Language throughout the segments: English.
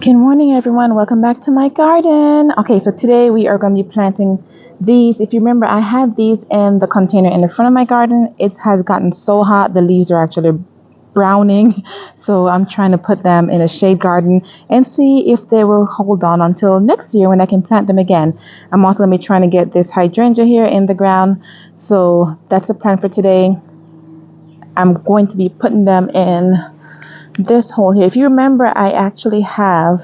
Good morning, everyone. Welcome back to my garden. Okay, so today we are going to be planting these. If you remember, I had these in the container in the front of my garden. It has gotten so hot, the leaves are actually browning. So I'm trying to put them in a shade garden and see if they will hold on until next year when I can plant them again. I'm also going to be trying to get this hydrangea here in the ground. So that's the plan for today. I'm going to be putting them in this hole here. If you remember, I actually have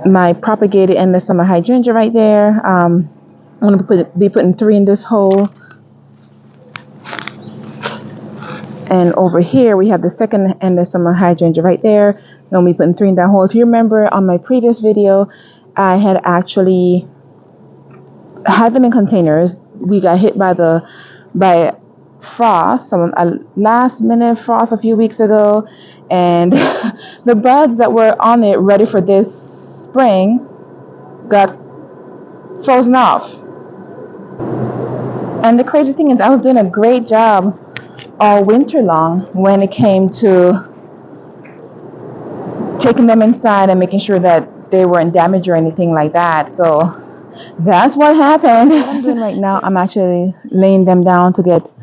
my Propagated Endless summer hydrangea right there. I'm going to be putting 3 in this hole. And over here, we have the second Endless summer hydrangea right there. I'm going to be putting 3 in that hole. If you remember on my previous video, I had actually had them in containers. We got hit by frost, a last minute frost a few weeks ago, and the buds that were on it ready for this spring got frozen off. And the crazy thing is, I was doing a great job all winter long when it came to taking them inside and making sure that they weren't damaged or anything like that. So that's what happened. What I'm doing right now, I'm actually laying them down to get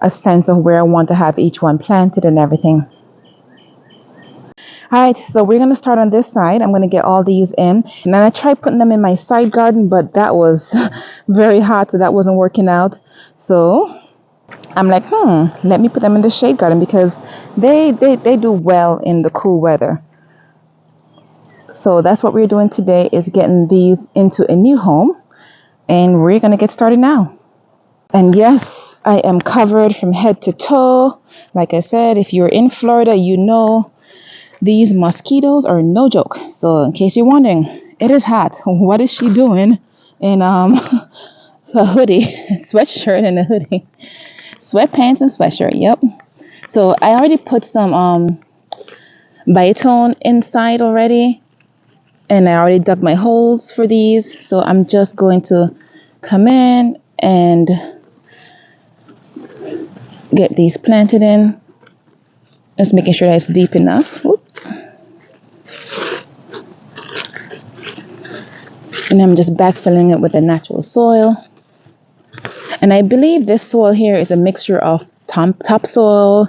a sense of where I want to have each one planted and everything. All right, so we're going to start on this side. I'm going to get all these in. And then I tried putting them in my side garden, but that was very hot, so that wasn't working out. So I'm like, let me put them in the shade garden because they do well in the cool weather. So that's what we're doing today, is getting these into a new home. And we're going to get started now. And yes, I am covered from head to toe. Like I said, if you're in Florida, you know these mosquitoes are no joke. So in case you're wondering, it is hot. What is she doing in a hoodie, sweatshirt and a hoodie, sweatpants and sweatshirt? Yep. So I already put some biotone inside already, and I already dug my holes for these. So I'm just going to come in and get these planted in. Just making sure that it's deep enough. Whoop. And I'm just backfilling it with the natural soil. And I believe this soil here is a mixture of topsoil.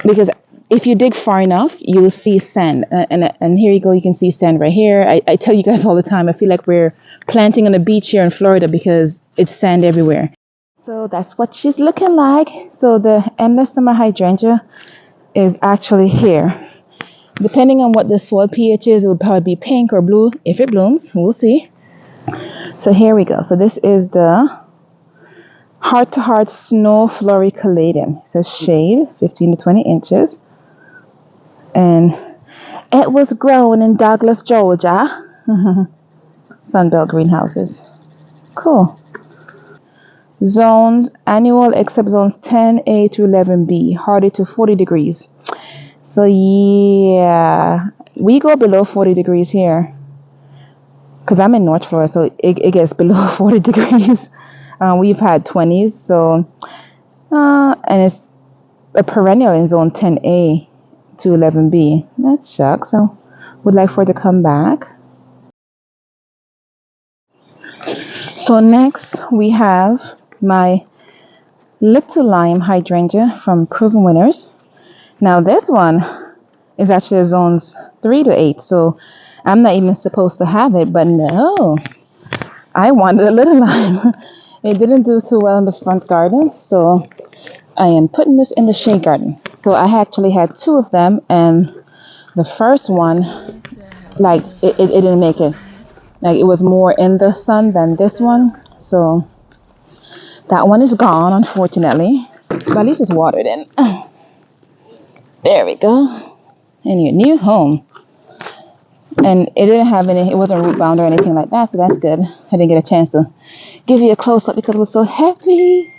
Because if you dig far enough, you'll see sand. And here you go, you can see sand right here. I tell you guys all the time, I feel like we're planting on a beach here in Florida because it's sand everywhere. So that's what she's looking like. So the Endless Summer Hydrangea is actually here. Depending on what the soil pH is, it will probably be pink or blue if it blooms. We'll see. So here we go. So this is the Heart to Heart Snow Flowering Caladium. It says shade, 15 to 20 inches. And it was grown in Douglas, Georgia. Sunbelt greenhouses. Cool. Zones, annual except zones 10A to 11B, hardy to 40 degrees. So yeah, we go below 40 degrees here. Because I'm in North Florida, so it gets below 40 degrees. We've had 20s, so, and it's a perennial in zone 10A to 11B. That shucks, so would like for it to come back. So next we have my Little Lime Hydrangea from Proven Winners. Now this one is actually zones 3 to 8, so I'm not even supposed to have it, but no, I wanted a Little Lime. It didn't do too well in the front garden, so I am putting this in the shade garden. So I actually had 2 of them, and the first one, like, it didn't make it. Like, it was more in the sun than this one, so that one is gone, unfortunately. But at least it's watered in. There we go. In your new home. And it didn't have any, it wasn't root bound or anything like that, so that's good. I didn't get a chance to give you a close up because it was so heavy.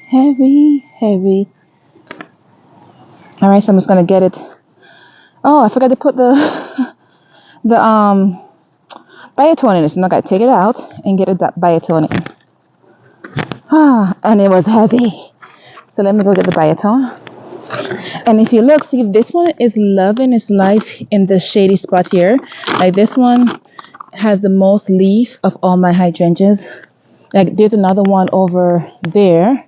All right, so I'm just gonna get it. Oh, I forgot to put the biotone in it, so now I gotta take it out and get a biotone in. And it was heavy. So let me go get the biotone. And if you look, see, this one is loving its life in the shady spot here. Like this one has the most leaf of all my hydrangeas. Like there's another one over there.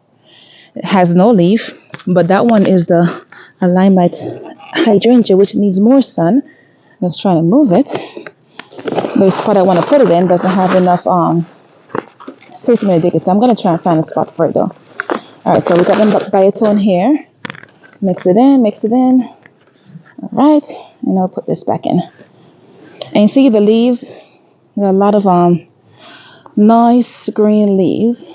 It has no leaf, but that one is the limelight hydrangea, which needs more sun. Let's try to move it. The spot I want to put it in doesn't have enough space for me to dig it, so I'm going to try and find a spot for it though. Alright, so we got them biotone here. Mix it in, mix it in. Alright, and I'll put this back in. And you see the leaves? Got a lot of nice green leaves.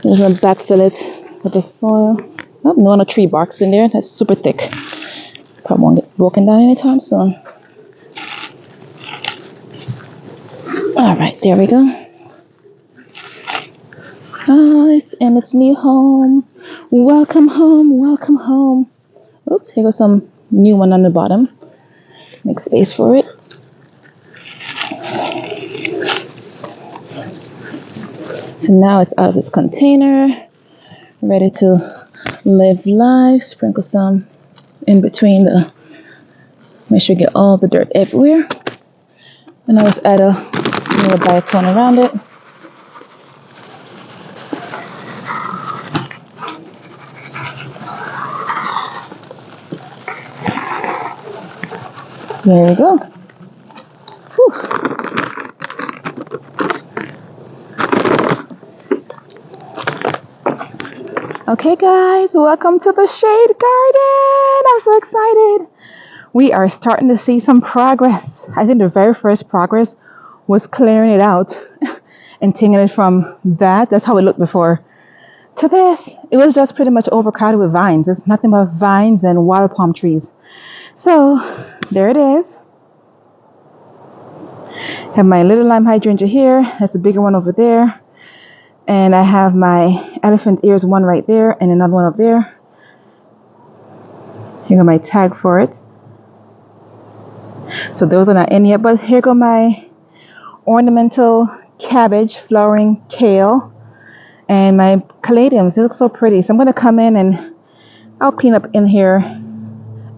I'm just going to backfill it with the soil. Oh, no tree barks in there. That's super thick. Probably won't get broken down anytime soon. Alright, there we go. Oh, it's in its new home. Welcome home, welcome home. Oops, here goes some new one on the bottom. Make space for it. So now it's out of its container, ready to live life. Sprinkle some in between the, make sure you get all the dirt everywhere. And I always add a little biotone around it. There we go. Whew. Okay guys, welcome to the shade garden. I'm so excited. We are starting to see some progress. I think the very first progress was clearing it out and taking it from that's how it looked before, to this. It was just pretty much overcrowded with vines. It's nothing but vines and wild palm trees. So there it is. Have my little lime hydrangea here. That's the bigger one over there. And I have my elephant ears one right there and another one up there. Here go my tag for it. So those are not in yet, but here go my ornamental cabbage, flowering kale, and my caladiums. They look so pretty. So I'm going to come in and I'll clean up in here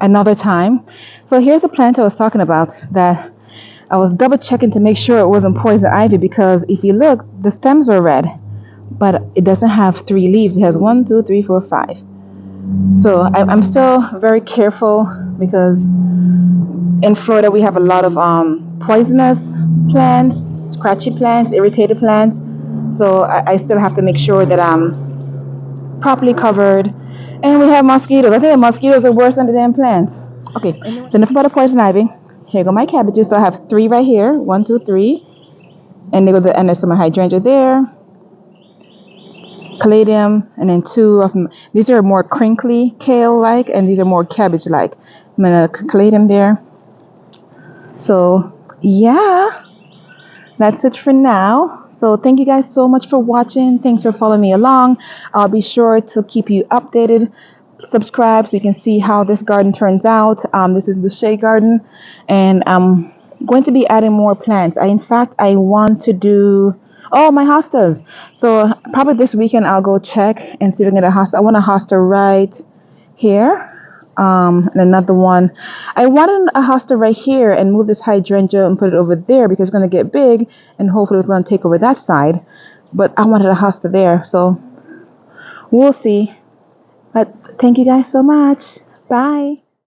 another time. So here's the plant I was talking about that I was double checking to make sure it wasn't poison ivy, because if you look, the stems are red, but it doesn't have 3 leaves. It has 1, 2, 3, 4, 5. So I'm still very careful, because in Florida we have a lot of poisonous plants, scratchy plants, irritated plants. So I still have to make sure that I'm properly covered. And we have mosquitoes. I think the mosquitoes are worse than the damn plants. Okay, so enough about the poison ivy. Here go my cabbages. So I have 3 right here. 1, 2, 3. And they go to the end of my hydrangea there. Caladium, and then 2 of them. These are more crinkly kale-like, and these are more cabbage-like. I'm gonna caladium there. So yeah, that's it for now. So thank you guys so much for watching. Thanks for following me along. I'll be sure to keep you updated. Subscribe so you can see how this garden turns out. This is the shade garden, and I'm going to be adding more plants. In fact, I want to do my hostas. So probably this weekend I'll go check and see if I can get a hosta. I want a hosta right here. And another one. I wanted a hosta right here and move this hydrangea and put it over there, because it's going to get big and hopefully it's going to take over that side. But I wanted a hosta there, so we'll see. But thank you guys so much. Bye.